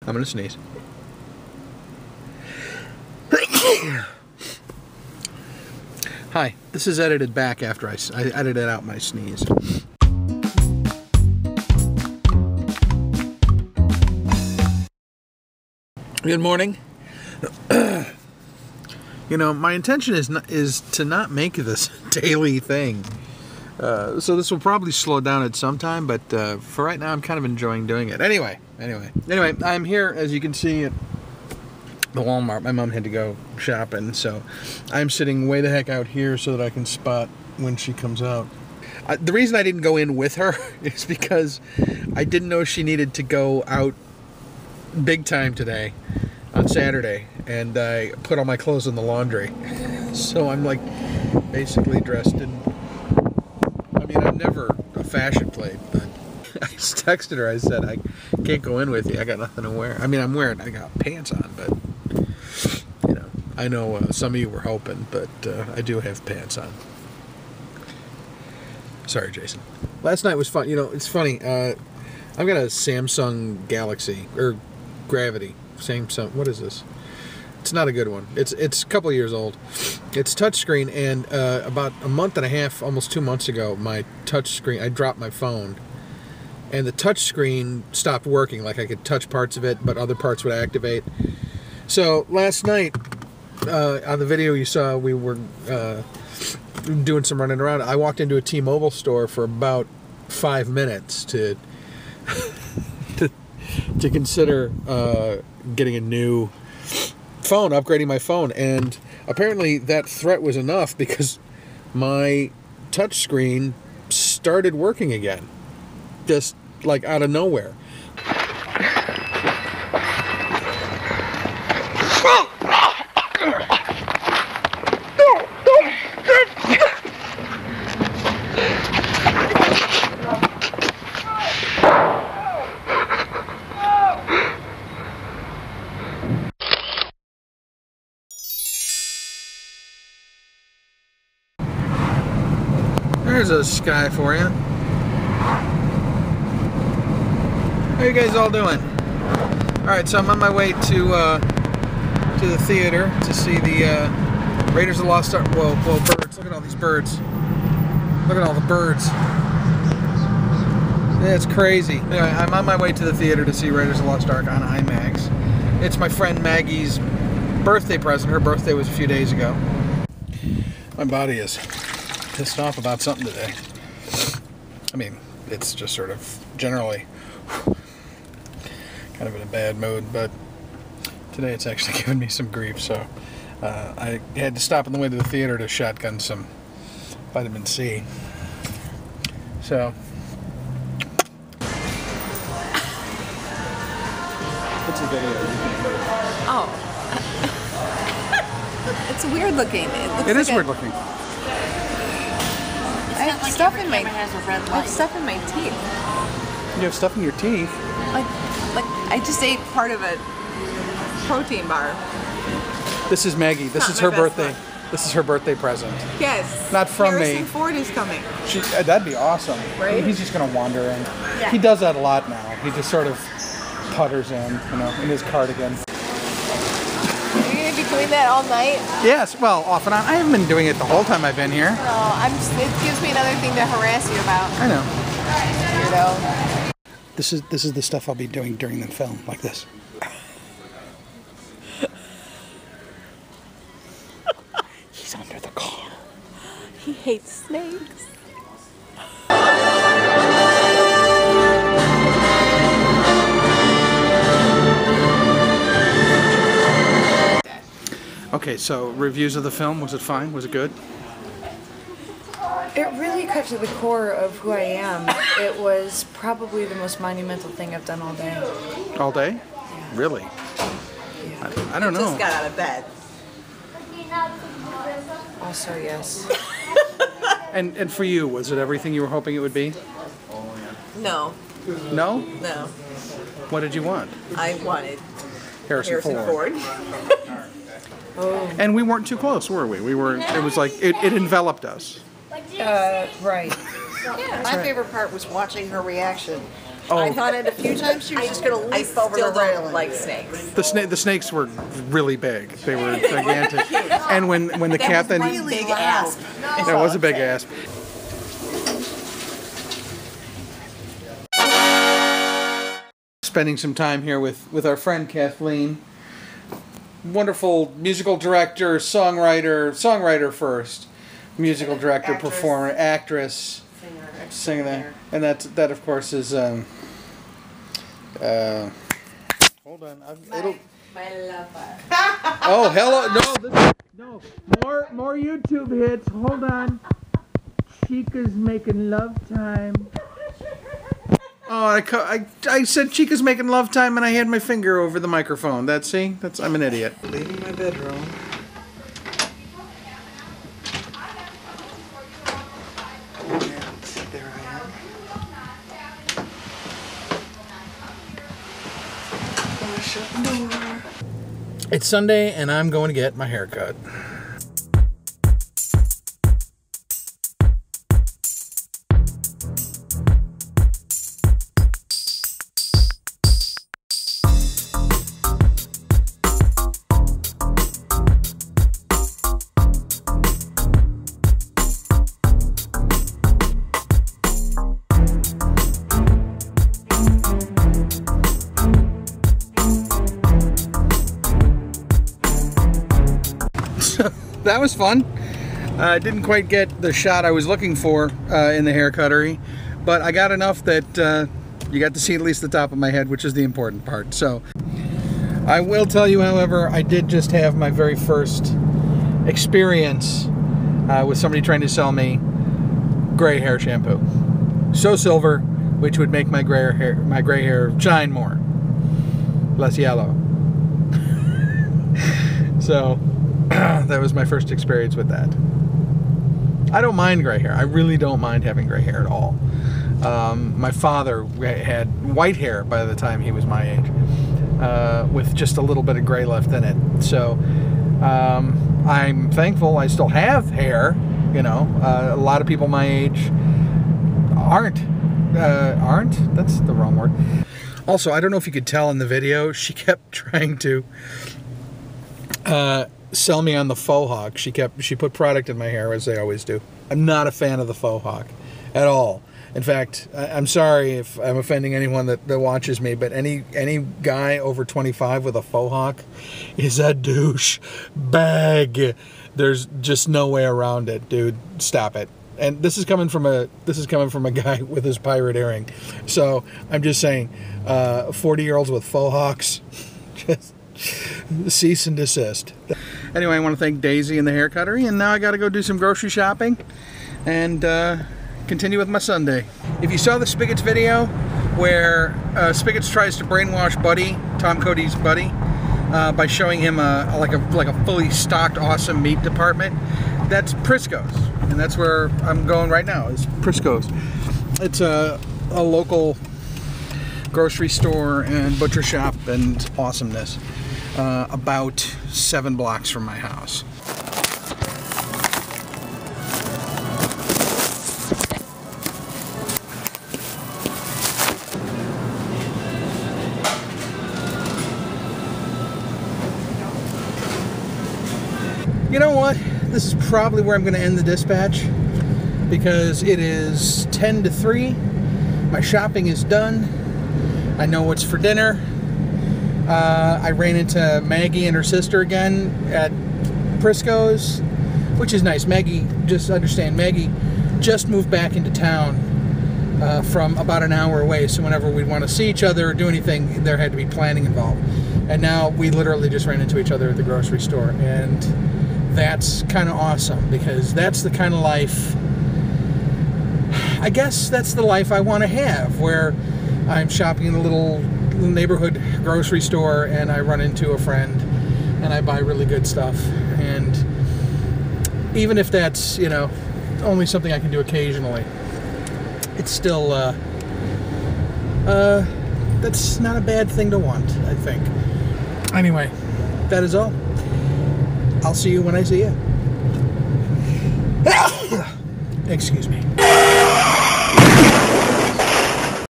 I'm gonna sneeze. Hi, this is edited back after I edited out my sneeze. Good morning. You know, my intention is to not make this daily thing. So this will probably slow down at some time, but for right now I'm kind of enjoying doing it. Anyway, I'm here, as you can see, at the Walmart. My mom had to go shopping, so I'm sitting way the heck out here so that I can spot when she comes out. The reason I didn't go in with her is because I didn't know she needed to go out big time today on Saturday, and I put all my clothes in the laundry. So I'm like basically dressed in, I mean, I'm never a fashion plate, but I just texted her. I said, I can't go in with you. I got nothing to wear. I mean, I got pants on, but you know, I know some of you were hoping, but I do have pants on. Sorry, Jason. Last night was fun. You know, it's funny. I've got a Samsung Galaxy, or Gravity. Samsung, what is this? It's not a good one. It's a couple of years old. It's touchscreen, and about a month and a half, almost 2 months ago, my touchscreen, I dropped my phone, and the touchscreen stopped working. Like, I could touch parts of it, but other parts would activate. So last night, on the video you saw, we were doing some running around. I walked into a T-Mobile store for about 5 minutes to to consider getting a new phone, upgrading my phone, and apparently that threat was enough because my touchscreen started working again, just like out of nowhere. There's a sky for you. How you guys all doing? Alright, so I'm on my way to the theater to see the Raiders of the Lost Ark. Whoa, birds. Look at all these birds. Look at all the birds. That's crazy. Anyway, I'm on my way to the theater to see Raiders of the Lost Ark on IMAX. It's my friend Maggie's birthday present. Her birthday was a few days ago. My body is pissed off about something today. I mean, it's just sort of generally kind of in a bad mood, but today it's actually given me some grief, so I had to stop on the way to the theater to shotgun some vitamin C. So what's the video? Oh. It's weird looking. It is weird looking. I have stuff in my teeth. You have stuff in your teeth? Like I just ate part of a protein bar. This is Maggie. This is her birthday. This is her birthday present. Yes. Not from me. Harrison Ford is coming. That'd be awesome. Right? He's just gonna wander in. Yeah. He does that a lot now. He just sort of putters in, you know, in his cardigan. Are you gonna be doing that all night? Yes. Well, off and on. I haven't been doing it the whole time I've been here. No, it gives me another thing to harass you about. I know. Weirdo. This is the stuff I'll be doing during the film, like this. He's under the car. He hates snakes. Okay, so reviews of the film. Was it fine? Was it good? It really cut to the core of who I am. It was probably the most monumental thing I've done all day. All day? Yeah. Really? Yeah. I don't know. Just got out of bed. Also, yes. And for you, was it everything you were hoping it would be? No. No? No. What did you want? I wanted Harrison Ford. Oh. And we weren't too close, were we? We were. It was like it enveloped us. Right. Yeah, my favorite part was watching her reaction I thought it a few times she was just going to leap over the still don't railing. like snakes. The snakes were really big. They were gigantic. And when the captain, That was one big asp. that was a big asp. Spending some time here with our friend Kathleen. Wonderful musical director, songwriter first, musical director, Actress. performer, actress, singer. That, and that of course is hold on, My lover. oh hello, no, more YouTube hits. Hold on, Chica's making love time. Oh, I said Chica's making love time, and I had my finger over the microphone. I'm an idiot. Leaving my bedroom. And there I am. Gonna shut the door. It's Sunday, and I'm going to get my hair cut. That was fun. I didn't quite get the shot I was looking for in the hair cuttery, but I got enough that you got to see at least the top of my head, which is the important part. So I will tell you, however, I did just have my very first experience with somebody trying to sell me gray hair shampoo. So silver, which would make my gray hair shine more, less yellow. So that was my first experience with that. I don't mind gray hair. I really don't mind having gray hair at all. My father had white hair by the time he was my age, with just a little bit of gray left in it. So I'm thankful I still have hair. You know, a lot of people my age aren't. That's the wrong word. Also, I don't know if you could tell in the video, she kept trying to sell me on the faux hawk. She put product in my hair, as they always do. I'm not a fan of the faux hawk at all. In fact, I'm sorry if I'm offending anyone that watches me, but any guy over 25 with a faux hawk is a douche bag. There's just no way around it, dude. Stop it. And this is coming from a guy with his pirate earring. So I'm just saying, 40-year-olds with faux hawks, just cease and desist. Anyway, I want to thank Daisy and the hair cuttery, and now I got to go do some grocery shopping and continue with my Sunday. If you saw the Spigots video where Spigots tries to brainwash Buddy, Tom Cody's buddy, by showing him like a fully stocked awesome meat department, that's Prisco's, and that's where I'm going right now, is Prisco's. It's a local grocery store and butcher shop and awesomeness, about 7 blocks from my house. You know what? This is probably where I'm going to end the dispatch, because it is 10 to 3. My shopping is done. I know what's for dinner. I ran into Maggie and her sister again at Prisco's, which is nice. Maggie, just understand, Maggie just moved back into town from about an hour away, so whenever we'd want to see each other or do anything, there had to be planning involved. And now we literally just ran into each other at the grocery store, and that's kind of awesome, because that's the kind of life, I guess that's the life I want to have, where I'm shopping in a little neighborhood grocery store and I run into a friend and I buy really good stuff. And even if that's, you know, only something I can do occasionally, it's still, that's not a bad thing to want, I think. Anyway, that is all. I'll see you when I see you. Excuse me.